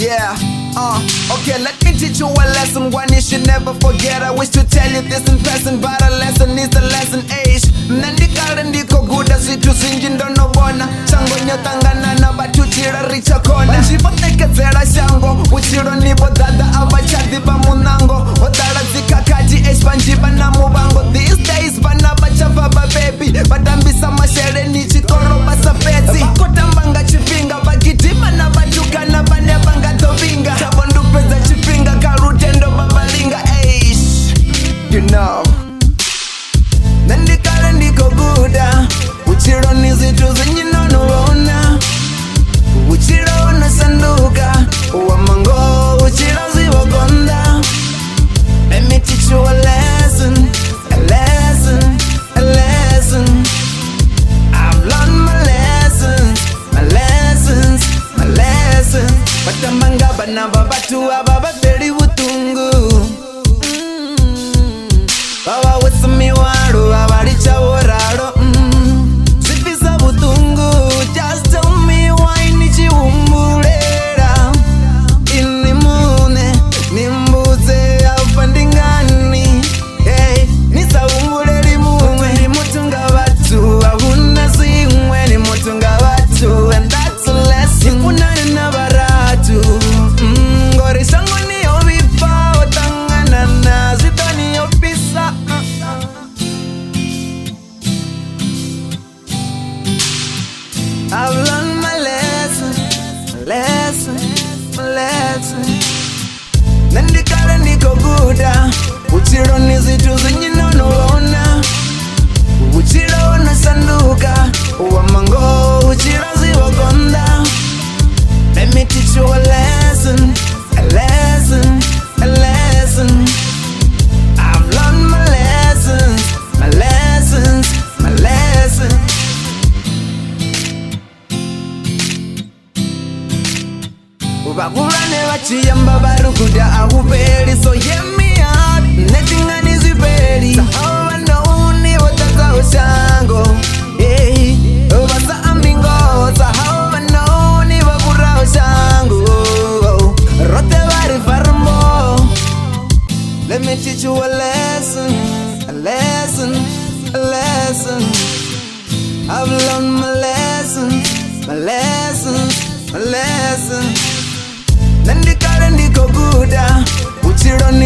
Yeah, okay, let me teach you a lesson, one you should never forget. I wish to tell you this in person, but a lesson is the lesson age. Nandikale ndiko guda situ sinji ndono bona. Chango nyotangana na batuchira richa kona. Banjipo tekezera shango, uchiro nipo dada abachadi pa munango. Odala zikakati age banjiba na mubango. These days bana bachava ba baby, badambisa mashere ni chikoro basa peti. Bakotambanga chifinga, bagitima na bachuka na banya banga tovinga. Chabondu peza chifinga, karutendo babalinga age. You know Nandikale ndiko guda, uchiro nizitu zinjinonuona. Uchiro unasanduka, uwamango uchiro ziwagonda. Let me teach you a lesson, a lesson, a lesson. I've learned my lessons, my lessons, my lessons. Batamanga banaba batu ababa teri utungu. Baba wesami waro abaricha oraro. Sipisa butungu, just tell me why nichi umurera. Inimune, nimbuze afandingani. Hey, nisa umureri mumwe. Ni mutunga watu, ahuna zingwe. Ni mutunga watu, and that's a lesson. Ifunane na baratu. Ngore shango ni obipa, otangana na zitani opisa. I've learned my lesson, my lesson, my lesson. Nandikale ndiko guda, uchiro nizitu zinjinonuona. Uchiro unasanduka, uwamango uchiro ziwagonda. Let me teach you a lesson, a lesson, a lesson. I've learned my lessons, my lessons, my lessons. Ubakurane wachiyamba barukuda ahubeli. So hear me out, netinga nizibeli. Sahawa nauni watata ushango. Hey, ubasa ambingo. Sahawa nauni wakura ushango. Rote bari farmo. Let me teach you a lesson, a lesson, a lesson. I've learned my lessons, my lessons, my lessons. Nandikale ndiko guda, uchiro ni